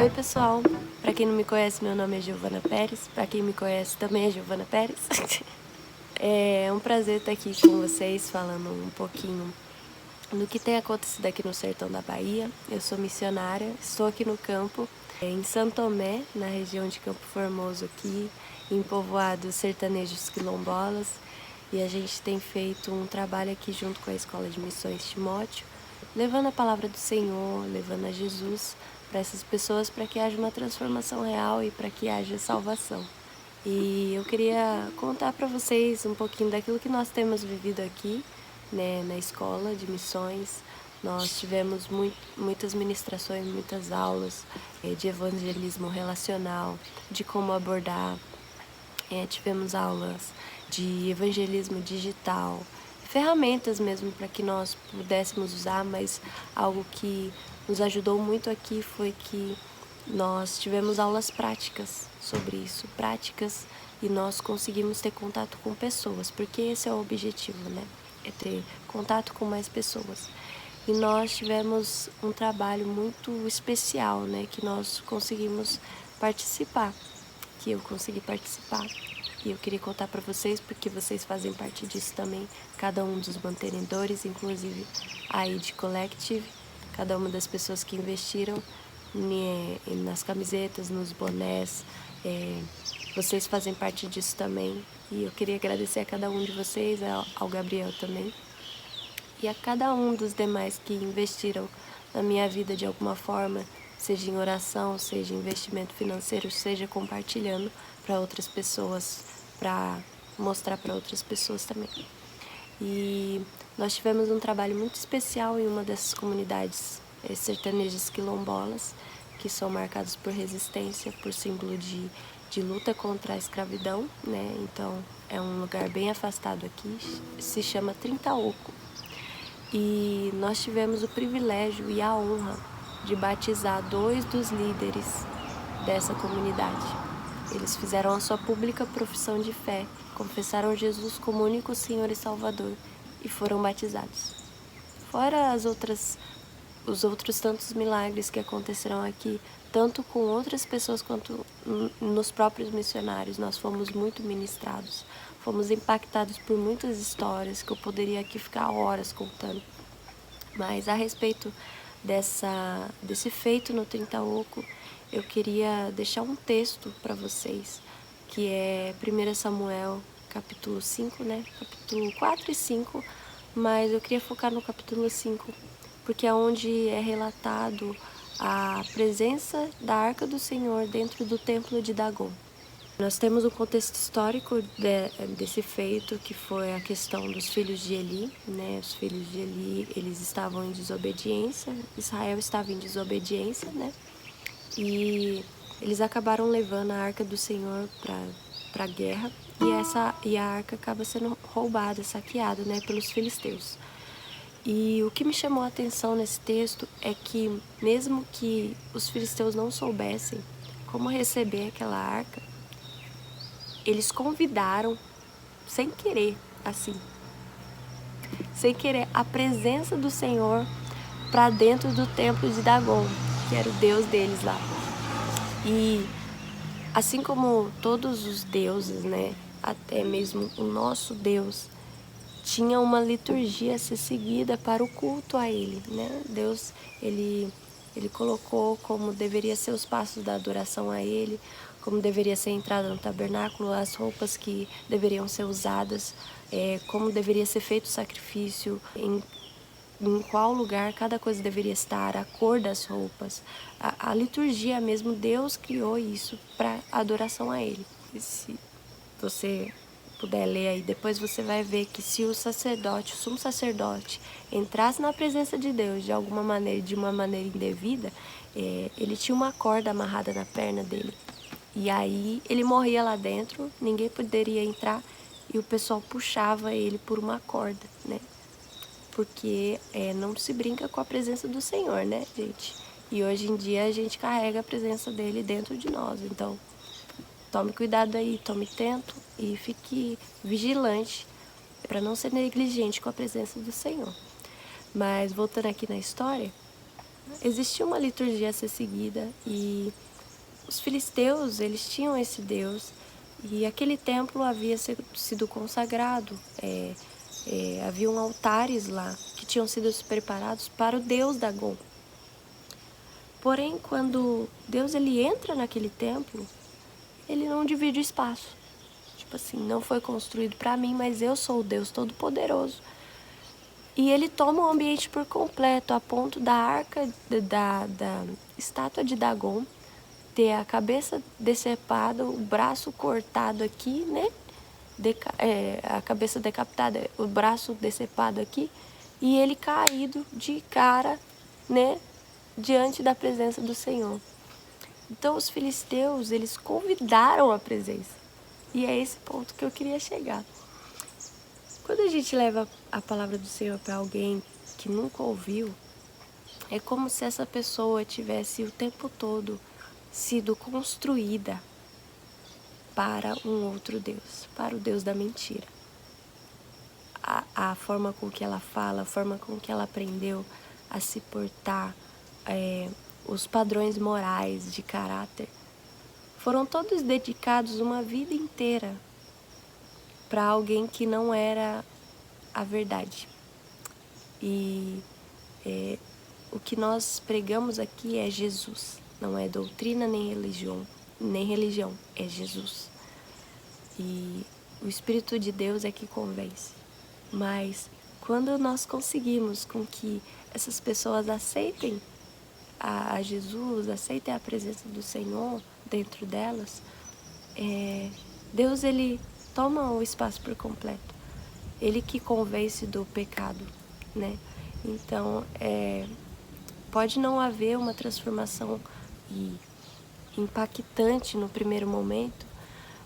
Oi pessoal, para quem não me conhece, meu nome é Giovana Pérez, para quem me conhece também é Giovana Pérez. É um prazer estar aqui com vocês falando um pouquinho do que tem acontecido aqui no sertão da Bahia. Eu sou missionária, estou aqui no campo, em Santo Tomé, na região de Campo Formoso aqui, em povoados sertanejos quilombolas, e a gente tem feito um trabalho aqui junto com a Escola de Missões Timóteo, levando a palavra do Senhor, levando a Jesus para essas pessoas, para que haja uma transformação real e para que haja salvação. E eu queria contar para vocês um pouquinho daquilo que nós temos vivido aqui, né, na escola de missões. Nós tivemos muitas ministrações, muitas aulas de evangelismo relacional, de como abordar. Tivemos aulas de evangelismo digital, ferramentas mesmo para que nós pudéssemos usar, mas algo que nos ajudou muito aqui foi que nós tivemos aulas práticas sobre isso, e nós conseguimos ter contato com pessoas, porque esse é o objetivo, né? É ter contato com mais pessoas. E nós tivemos um trabalho muito especial, né? Que nós conseguimos participar, que eu consegui participar. E eu queria contar para vocês, porque vocês fazem parte disso também, cada um dos mantenedores, inclusive a ID Collective, cada uma das pessoas que investiram nas camisetas, nos bonés, vocês fazem parte disso também. E eu queria agradecer a cada um de vocês, ao Gabriel também, e a cada um dos demais que investiram na minha vida de alguma forma, seja em oração, seja em investimento financeiro, seja compartilhando para outras pessoas, para mostrar para outras pessoas também. E nós tivemos um trabalho muito especial em uma dessas comunidades sertanejas quilombolas, que são marcadas por resistência, por símbolo de luta contra a escravidão, né? Então é um lugar bem afastado aqui, se chama Trintaoco. E nós tivemos o privilégio e a honra de batizar 2 dos líderes dessa comunidade. Eles fizeram a sua pública profissão de fé, confessaram Jesus como único Senhor e Salvador e foram batizados. Fora os outros tantos milagres que aconteceram aqui, tanto com outras pessoas quanto nos próprios missionários, nós fomos muito ministrados. Fomos impactados por muitas histórias que eu poderia aqui ficar horas contando. Mas a respeito desse feito no Trintaoco, eu queria deixar um texto para vocês, que é 1 Samuel, capítulo 5, né? Capítulo 4 e 5, mas eu queria focar no capítulo 5, porque é onde é relatado a presença da Arca do Senhor dentro do templo de Dagon. Nós temos um contexto histórico desse feito, que foi a questão dos filhos de Eli, né? Os filhos de Eli, eles estavam em desobediência, Israel estava em desobediência, né? E eles acabaram levando a Arca do Senhor para a guerra, e a arca acaba sendo roubada, saqueada, né, pelos filisteus. E o que me chamou a atenção nesse texto é que, mesmo que os filisteus não soubessem como receber aquela arca, eles convidaram, sem querer, a presença do Senhor para dentro do templo de Dagon, que era o deus deles lá. E assim como todos os deuses, né, até mesmo o nosso Deus, tinha uma liturgia a ser seguida para o culto a Ele, né? Deus, Ele colocou como deveria ser os passos da adoração a Ele, como deveria ser a entrada no tabernáculo, as roupas que deveriam ser usadas, como deveria ser feito o sacrifício, em qual lugar cada coisa deveria estar, a cor das roupas, a liturgia mesmo. Deus criou isso para adoração a Ele. E se você puder ler aí, depois você vai ver que se o sumo sacerdote, entrasse na presença de Deus de alguma maneira, de uma maneira indevida, ele tinha uma corda amarrada na perna dele. E aí ele morria lá dentro, ninguém poderia entrar, e o pessoal puxava ele por uma corda, né? Porque não se brinca com a presença do Senhor, né, gente? E hoje em dia a gente carrega a presença dele dentro de nós. Então, tome cuidado aí, tome atento e fique vigilante para não ser negligente com a presença do Senhor. Mas voltando aqui na história, existia uma liturgia a ser seguida e os filisteus, eles tinham esse Deus e aquele templo havia sido consagrado. Haviam altares lá que tinham sido preparados para o deus Dagon. Porém, quando Deus ele entra naquele templo, ele não divide o espaço. Tipo assim, não foi construído para mim, mas eu sou o Deus Todo-Poderoso. E ele toma o ambiente por completo, a ponto da arca, da estátua de Dagon, ter a cabeça decepada, o braço cortado aqui, né? A cabeça decapitada, o braço decepado aqui, e ele caído de cara, né? Diante da presença do Senhor. Então os filisteus, eles convidaram a presença. E é esse ponto que eu queria chegar. Quando a gente leva a palavra do Senhor para alguém que nunca ouviu, é como se essa pessoa tivesse o tempo todo sido construída para um outro Deus, para o Deus da mentira. A forma com que ela fala, a forma com que ela aprendeu a se portar, os padrões morais de caráter, foram todos dedicados uma vida inteira para alguém que não era a verdade. E o que nós pregamos aqui é Jesus, não é doutrina nem religião, é Jesus. E o Espírito de Deus é que convence. Mas quando nós conseguimos com que essas pessoas aceitem a Jesus, aceitem a presença do Senhor dentro delas, Deus ele toma o espaço por completo. Ele que convence do pecado, né? Então, pode não haver uma transformação impactante no primeiro momento,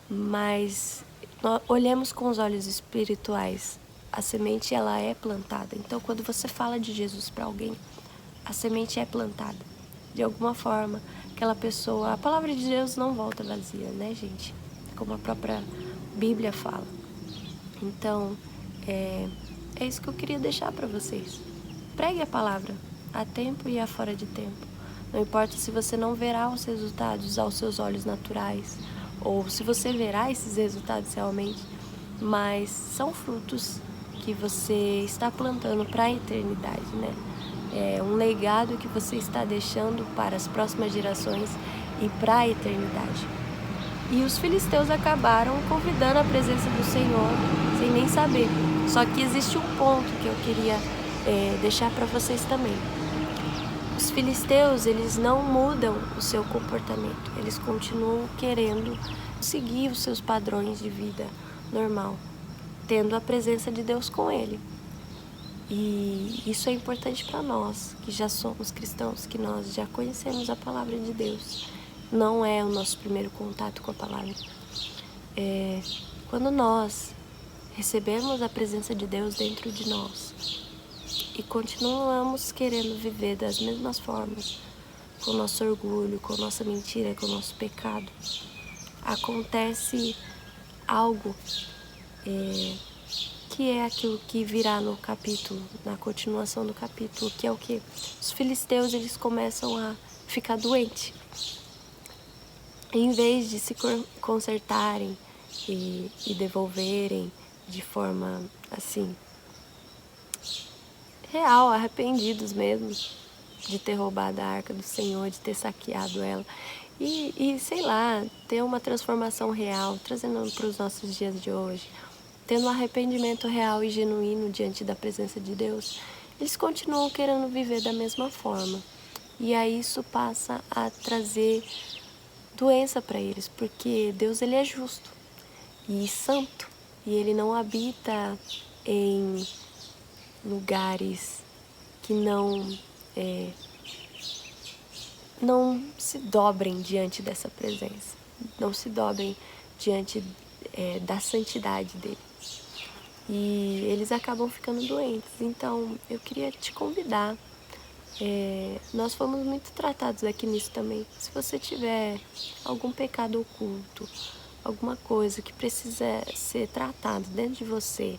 mas nós olhamos com os olhos espirituais. A semente ela é plantada. Então, quando você fala de Jesus para alguém, a semente é plantada. De alguma forma, aquela pessoa... A palavra de Deus não volta vazia, né, gente? Como a própria Bíblia fala. Então, é isso que eu queria deixar para vocês. Pregue a palavra, a tempo e a fora de tempo. Não importa se você não verá os resultados aos seus olhos naturais, ou se você verá esses resultados realmente, mas são frutos que você está plantando para a eternidade, né? É um legado que você está deixando para as próximas gerações e para a eternidade. E os filisteus acabaram convidando a presença do Senhor sem nem saber. Só que existe um ponto que eu queria deixar para vocês também. Os filisteus, eles não mudam o seu comportamento. Eles continuam querendo seguir os seus padrões de vida normal, tendo a presença de Deus com ele. E isso é importante para nós, que já somos cristãos, que nós já conhecemos a palavra de Deus. Não é o nosso primeiro contato com a palavra. Quando nós recebemos a presença de Deus dentro de nós e continuamos querendo viver das mesmas formas, com o nosso orgulho, com a nossa mentira, com o nosso pecado, acontece algo que é aquilo que virá no capítulo, na continuação do capítulo, que é o que? Os filisteus, eles começam a ficar doentes. Em vez de se consertarem e devolverem de forma, assim, real, arrependidos mesmo de ter roubado a arca do Senhor, de ter saqueado ela. E sei lá, ter uma transformação real, trazendo para os nossos dias de hoje, tendo um arrependimento real e genuíno diante da presença de Deus, eles continuam querendo viver da mesma forma. E aí isso passa a trazer doença para eles, porque Deus ele é justo e santo, e ele não habita em lugares que não se dobrem diante dessa presença, não se dobrem diante da santidade dele. E eles acabam ficando doentes. Então, eu queria te convidar. Nós fomos muito tratados aqui nisso também. Se você tiver algum pecado oculto, alguma coisa que precisa ser tratado dentro de você,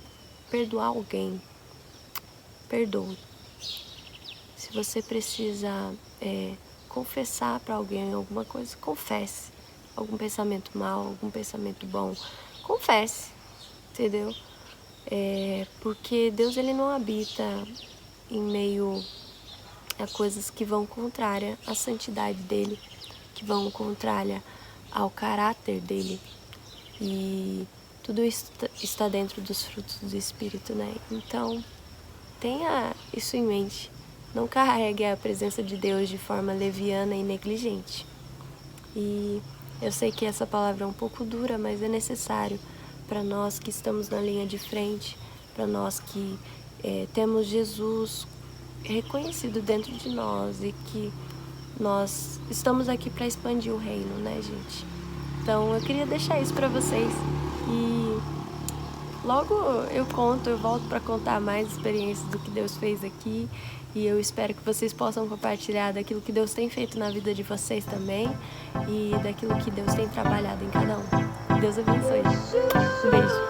perdoar alguém, perdoe. Se você precisa confessar para alguém alguma coisa, confesse. Algum pensamento mal, algum pensamento bom, confesse, entendeu? Porque Deus, ele não habita em meio a coisas que vão contrária à santidade dele, que vão contrária ao caráter dele. E tudo isso está dentro dos frutos do Espírito, né? Então, tenha isso em mente. Não carregue a presença de Deus de forma leviana e negligente. E eu sei que essa palavra é um pouco dura, mas é necessário para nós que estamos na linha de frente, para nós que temos Jesus reconhecido dentro de nós e que nós estamos aqui para expandir o reino, né, gente? Então eu queria deixar isso para vocês e logo eu volto para contar mais experiências do que Deus fez aqui, e eu espero que vocês possam compartilhar daquilo que Deus tem feito na vida de vocês também e daquilo que Deus tem trabalhado em cada um. Deus abençoe. Um beijo.